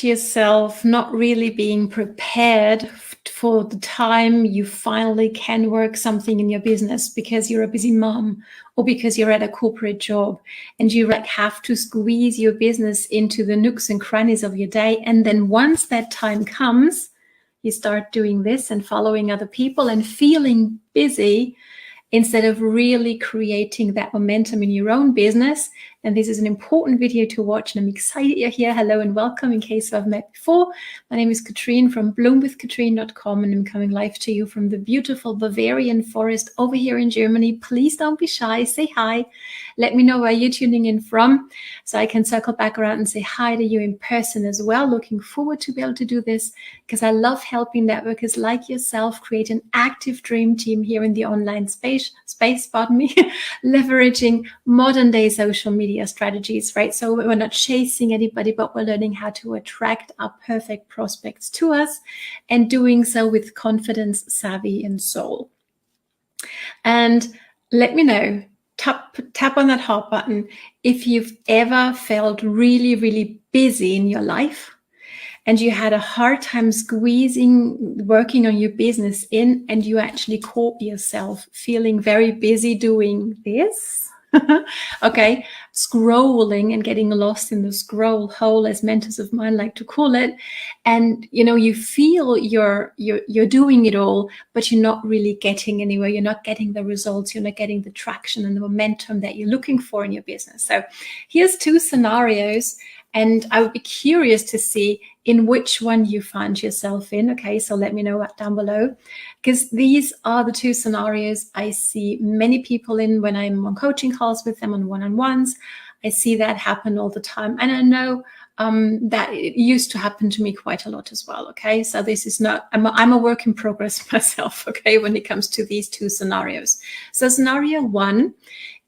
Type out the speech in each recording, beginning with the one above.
yourself not really being prepared for the time you finally can work something in your business because you're a busy mom or because you're at a corporate job and you have to squeeze your business into the nooks and crannies of your day. And then once that time comes, you start doing this and following other people and feeling busy instead of really creating that momentum in your own business. And this is an important video to watch, and I'm excited you're here. Hello and welcome in case I've met before. My name is Katrin from bloomwithkatrin.com, and I'm coming live to you from the beautiful Bavarian forest over here in Germany. Please don't be shy, say hi. Let me know where you're tuning in from so I can circle back around and say hi to you in person as well. Looking forward to be able to do this because I love helping networkers like yourself create an active dream team here in the online space, leveraging modern day social media strategies, right? So we're not chasing anybody, but we're learning how to attract our perfect prospects to us and doing so with confidence, savvy, and soul. And let me know, tap on that heart button if you've ever felt really, really busy in your life and you had a hard time working on your business in, and you actually caught yourself feeling very busy doing this. Okay, scrolling and getting lost in the scroll hole, as mentors of mine like to call it. And you feel you're doing it all, but you're not really getting anywhere. You're not getting the results. You're not getting the traction and the momentum that you're looking for in your business. So here's two scenarios, and I would be curious to see in which one you find yourself in. Okay, so let me know down below, because these are the two scenarios I see many people in when I'm on coaching calls with them on one-on-ones. I see that happen all the time. And I know that it used to happen to me quite a lot as well. Okay, so this is not, I'm a work in progress myself, okay, when it comes to these two scenarios. So scenario one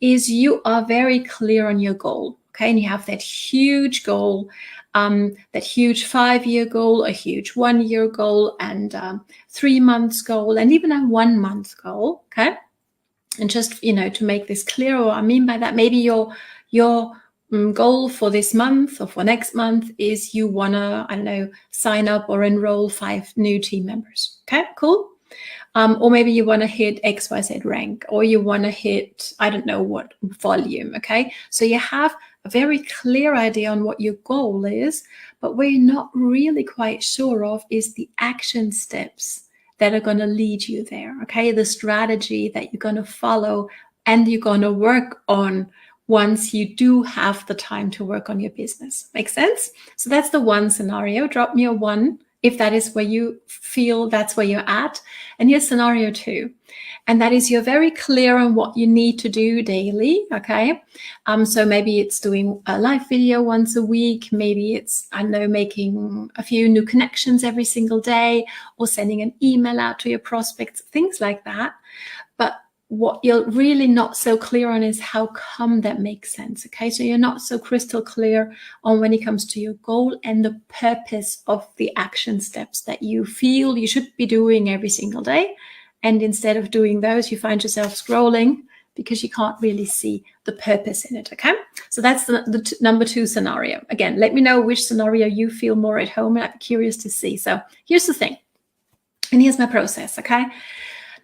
is you are very clear on your goal. Okay, and you have that huge goal, that huge 5-year goal, a huge 1-year goal, and 3 months goal, and even a 1 month goal. Okay, and just to make this clear, what I mean by that, maybe your goal for this month or for next month is you wanna, I don't know, sign up or enroll 5 new team members. Okay, cool. Or maybe you want to hit XYZ rank, or you want to hit, I don't know what volume. Okay, so you have a very clear idea on what your goal is, but what you're not really quite sure of is the action steps that are going to lead you there. Okay, the strategy that you're going to follow and you're going to work on once you do have the time to work on your business. Make sense? So that's the one scenario. Drop me a 1 if that is where you feel that's where you're at. And here's scenario 2. And that is you're very clear on what you need to do daily, okay? So maybe it's doing a live video once a week. Maybe it's, I don't know, making a few new connections every single day, or sending an email out to your prospects, things like that. But what you're really not so clear on is how come that makes sense, okay? So you're not so crystal clear on when it comes to your goal and the purpose of the action steps that you feel you should be doing every single day. And instead of doing those, you find yourself scrolling because you can't really see the purpose in it, okay? So that's the number 2 scenario. Again, let me know which scenario you feel more at home. I'm curious to see. So here's the thing, and here's my process, okay?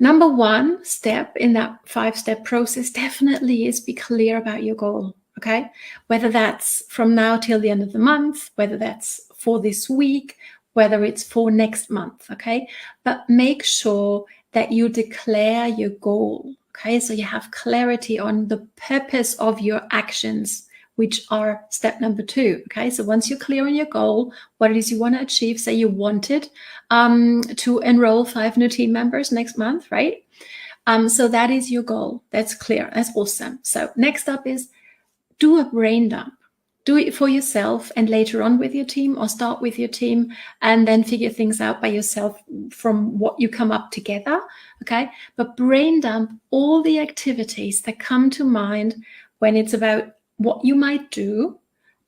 Number 1 step in that 5-step process definitely is be clear about your goal, okay? Whether that's from now till the end of the month, whether that's for this week, whether it's for next month, okay? But make sure that you declare your goal, okay? So you have clarity on the purpose of your actions, which are step number 2, okay? So once you're clear on your goal, what it is you want to achieve, say you wanted to enroll 5 new team members next month, right? So that is your goal. That's clear. That's awesome. So next up is do a brain dump. Do it for yourself and later on with your team, or start with your team and then figure things out by yourself from what you come up together, okay? But brain dump all the activities that come to mind when it's about what you might do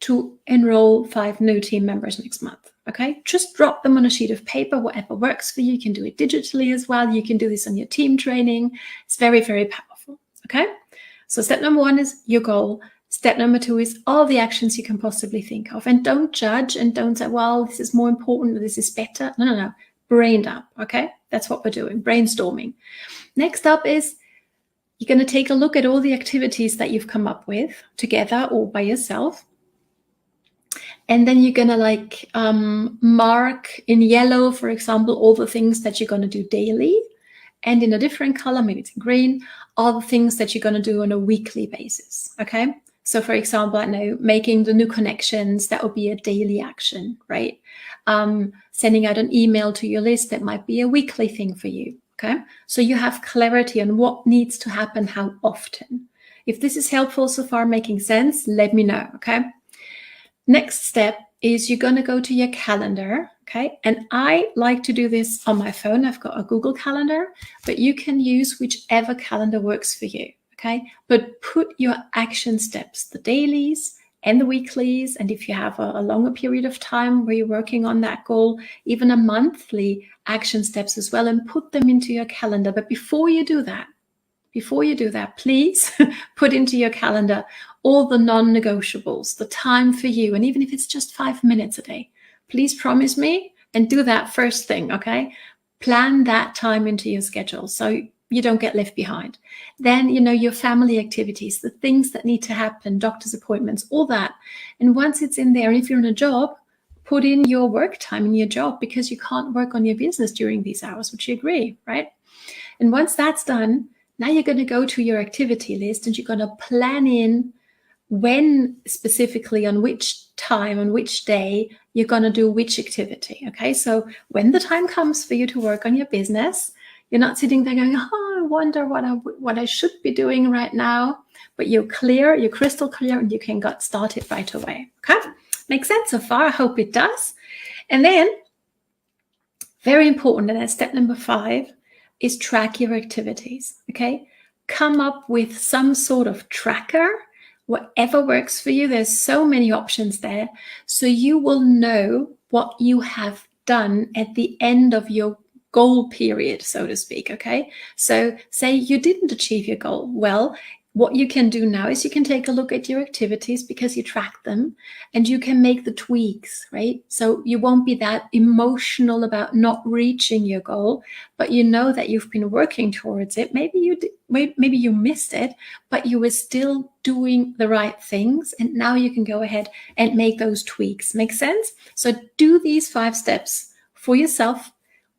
to enroll 5 new team members next month, okay? Just drop them on a sheet of paper, whatever works for you. You can do it digitally as well. You can do this on your team training. It's very, very powerful, okay? So step number 1 is your goal. Step number 2 is all the actions you can possibly think of. And don't judge and don't say, well, this is more important or this is better. No. Brain dump, okay? That's what we're doing, brainstorming. Next up is you're going to take a look at all the activities that you've come up with together or by yourself. And then you're going to mark in yellow, for example, all the things that you're going to do daily. And in a different color, maybe it's in green, all the things that you're going to do on a weekly basis, okay? So for example, I know making the new connections, that would be a daily action, right? Sending out an email to your list, that might be a weekly thing for you, okay? So you have clarity on what needs to happen, how often. If this is helpful so far, making sense, let me know, okay? Next step is you're going to go to your calendar, okay? And I like to do this on my phone. I've got a Google Calendar, but you can use whichever calendar works for you, okay? But put your action steps, the dailies and the weeklies, and if you have a longer period of time where you're working on that goal, even a monthly action steps as well, and put them into your calendar. But before you do that, please put into your calendar all the non-negotiables, the time for you. And even if it's just 5 minutes a day, please promise me and do that first thing, okay? Plan that time into your schedule so you don't get left behind. Then, your family activities, the things that need to happen, doctor's appointments, all that. And once it's in there, if you're in a job, put in your work time in your job, because you can't work on your business during these hours, which you agree, right? And once that's done, now you're going to go to your activity list and you're going to plan in when specifically, on which time, on which day you're going to do which activity. Okay, so when the time comes for you to work on your business, you're not sitting there going, oh, I wonder what I should be doing right now. But you're clear, you're crystal clear, and you can get started right away. Okay, makes sense so far? I hope it does. And then, very important, and that's step number 5, is track your activities. Okay, come up with some sort of tracker, whatever works for you. There's so many options there. So you will know what you have done at the end of your goal period, so to speak, okay? So say you didn't achieve your goal. Well, what you can do now is you can take a look at your activities because you track them, and you can make the tweaks, right? So you won't be that emotional about not reaching your goal, but you know that you've been working towards it. Maybe you missed it, but you were still doing the right things. And now you can go ahead and make those tweaks. Make sense? So do these 5 steps for yourself,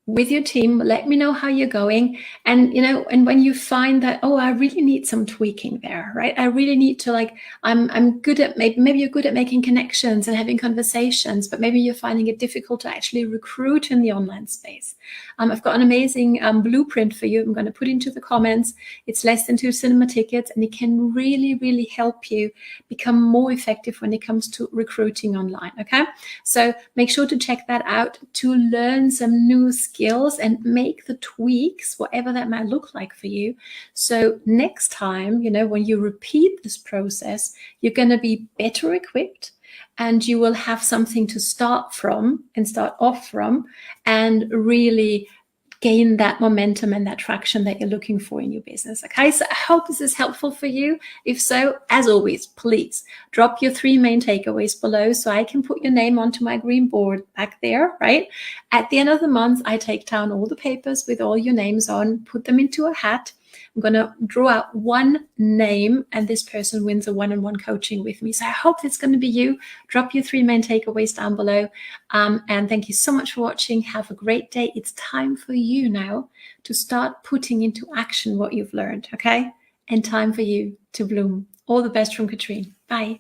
with your team. Let me know how you're going. And, and when you find that, oh, I really need some tweaking there, right? I really need to I'm good at, maybe you're good at making connections and having conversations, but maybe you're finding it difficult to actually recruit in the online space. I've got an amazing blueprint for you. I'm going to put into the comments. It's less than 2 cinema tickets, and it can really, really help you become more effective when it comes to recruiting online. Okay. So make sure to check that out to learn some new skills and make the tweaks, whatever that might look like for you. So next time, when you repeat this process, you're going to be better equipped, and you will have something to start off from, and really gain that momentum and that traction that you're looking for in your business. Okay, so I hope this is helpful for you. If so, as always, please drop your 3 main takeaways below so I can put your name onto my green board back there, right? At the end of the month, I take down all the papers with all your names on, put them into a hat. I'm going to draw out 1 name, and this person wins a one-on-one coaching with me. So I hope it's going to be you. Drop your 3 main takeaways down below. And thank you so much for watching. Have a great day. It's time for you now to start putting into action what you've learned, okay? And time for you to bloom. All the best from Katrin. Bye.